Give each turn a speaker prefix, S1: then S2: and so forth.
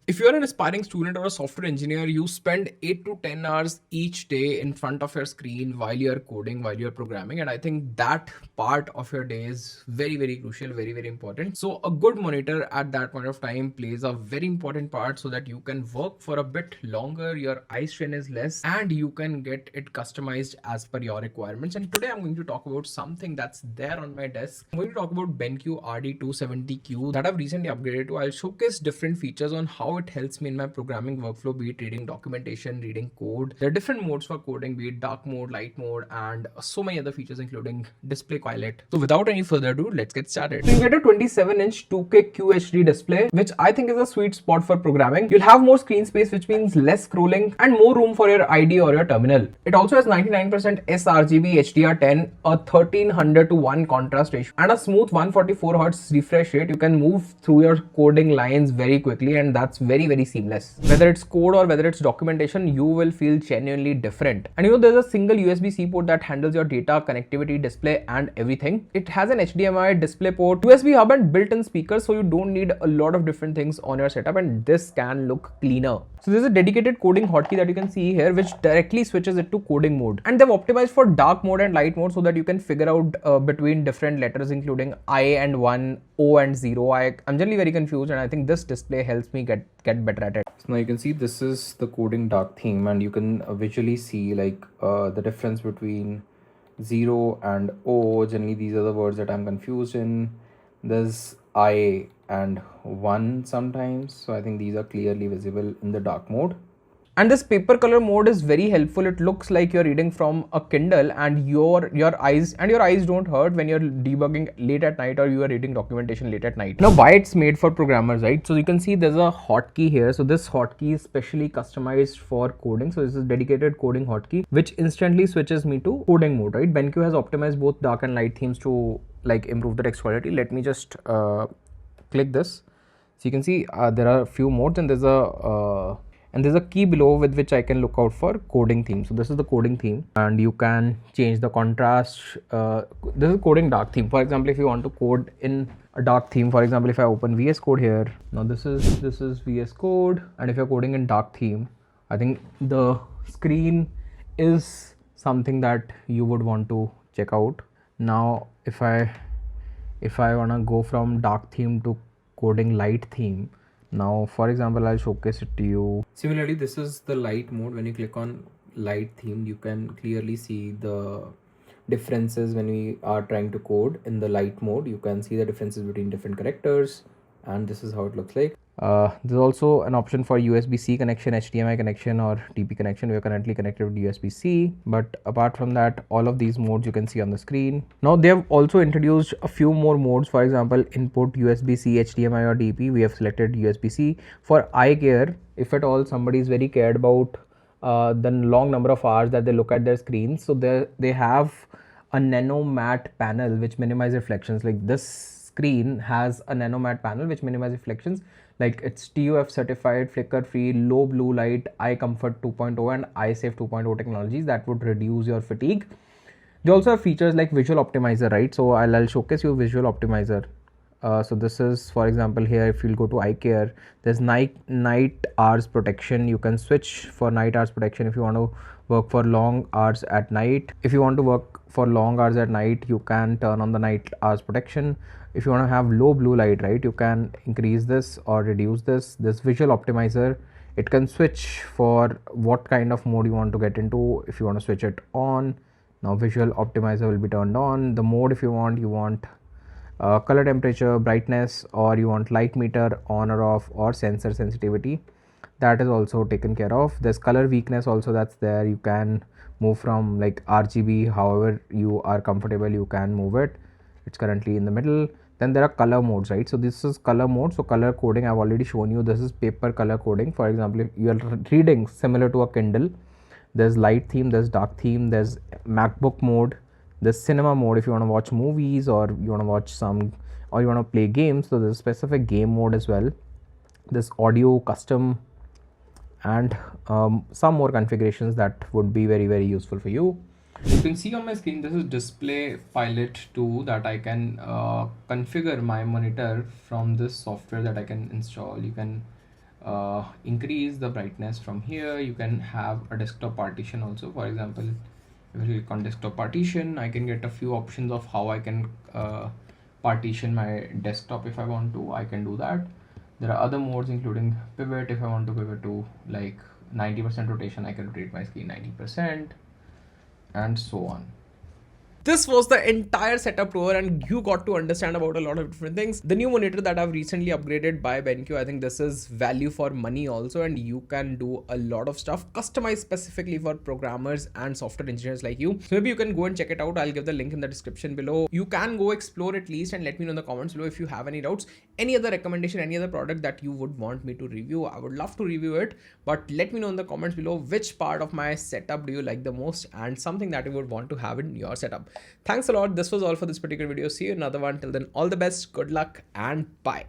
S1: If you're an aspiring student or a software engineer, you spend 8 to 10 hours each day in front of your screen while you're coding, while you're programming. And I think that part of your day is very, very crucial, very, very important. So a good monitor at that point of time plays a very important part so that you can work for a bit longer, your eye strain is less, and you can get it customized as per your requirements. And today I'm going to talk about something that's there on my desk. I'm going to talk about BenQ RD270Q that I've recently upgraded to. I'll showcase different features on how it helps me in my programming workflow, be it reading documentation, reading code. There are different modes for coding, be it dark mode, light mode, and so many other features, including display pilot. So without any further ado, let's get started. So you get a 27-inch 2K QHD display, which I think is a sweet spot for programming. You'll have more screen space, which means less scrolling and more room for your IDE or your terminal. It also has 99% sRGB HDR10, a 1300 to 1 contrast ratio, and a smooth 144Hz refresh rate. You can move through your coding lines very quickly, and that's very, very seamless. Whether it's code or whether it's documentation, you will feel genuinely different. And there's a single USB-C port that handles your data, connectivity, display, and everything. It has an HDMI display port, USB hub, and built-in speakers, so you don't need a lot of different things on your setup, and this can look cleaner. So there's a dedicated coding hotkey that you can see here, which directly switches it to coding mode. And they've optimized for dark mode and light mode so that you can figure out between different letters, including I and 1, O and 0. I'm generally very confused, and I think this display helps me get better at it. So now you can see this is the coding dark theme, and you can visually see like the difference between 0 and O. Generally, these are the words that I'm confused in. There's I and 1 sometimes, so I think these are clearly visible in the dark mode. And this paper color mode is very helpful. It looks like you're reading from a Kindle, and your eyes don't hurt when you're debugging late at night or you are reading documentation late at night. Now, why it's made for programmers, right? So you can see there's a hotkey here. So this hotkey is specially customized for coding. So this is dedicated coding hotkey, which instantly switches me to coding mode, right? BenQ has optimized both dark and light themes to like improve the text quality. Let me just click this. So you can see there are a few modes, and there's a key below with which I can look out for coding theme. So this is the coding theme, and you can change the contrast. This is coding dark theme. For example, if you want to code in a dark theme, for example, if I open VS Code here, now this is VS Code, and if you're coding in dark theme, I think the screen is something that you would want to check out. Now, if I want to go from dark theme to coding light theme, now for example, I'll showcase it to you. Similarly, this is the light mode. When you click on light theme, you can clearly see the differences when we are trying to code in the light mode. You can see the differences between different characters, and this is how it looks like. There's also an option for USB-C connection, HDMI connection, or DP connection. We are currently connected with USB-C, but apart from that, all of these modes you can see on the screen. Now they have also introduced a few more modes. For example, input USB-C, HDMI, or DP. We have selected USB-C. For eye care, if at all somebody is very cared about the long number of hours that they look at their screens, so they have a Nano Matte panel which minimizes reflections. Like this screen has a Nano Matte panel which minimizes reflections. Like it's TUF certified, flicker free, low blue light, eye comfort 2.0 and eye safe 2.0 technologies that would reduce your fatigue. They also have features like visual optimizer, right? So I'll showcase you visual optimizer. So this is, for example, here if you'll go to eye care, there's night hours protection. You can switch for night hours protection if you want to work for long hours at night. If you want to work for long hours at night, you can turn on the night hours protection. If you want to have low blue light, right, you can increase this or reduce this. This visual optimizer, it can switch for what kind of mode you want to get into. If you want to switch it on, now visual optimizer will be turned on. The mode, if you want color temperature, brightness, or you want light meter on or off, or sensor sensitivity, that is also taken care of. There's color weakness also, that's there. You can move from like RGB, however you are comfortable, you can move it. It's currently in the middle. Then there are color modes, right? So this is color mode. So color coding, I've already shown you. This is paper color coding. For example, if you are reading similar to a Kindle, there's light theme, there's dark theme, there's MacBook mode, there's cinema mode if you want to watch movies, or you want to watch some, or you want to play games. So there's a specific game mode as well. There's audio, custom, and some more configurations that would be very, very useful for you. You can see on my screen, this is display pilot 2 that I can configure my monitor from this software that I can install. You can increase the brightness from here. You can have a desktop partition also. For example, if I click on desktop partition, I can get a few options of how I can partition my desktop. If I want to, I can do that. There are other modes including pivot. If I want to pivot to like 90% rotation, I can rotate my screen 90% and so on. This was the entire setup tour and you got to understand about a lot of different things. The new monitor that I've recently upgraded by BenQ, I think this is value for money also, and you can do a lot of stuff customized specifically for programmers and software engineers like you. So maybe you can go and check it out. I'll give the link in the description below. You can go explore at least and let me know in the comments below if you have any doubts, any other recommendation, any other product that you would want me to review. I would love to review it, but let me know in the comments below which part of my setup do you like the most and something that you would want to have in your setup. Thanks a lot. This was all for this particular video. See you in another one. Till then, all the best, good luck, and bye.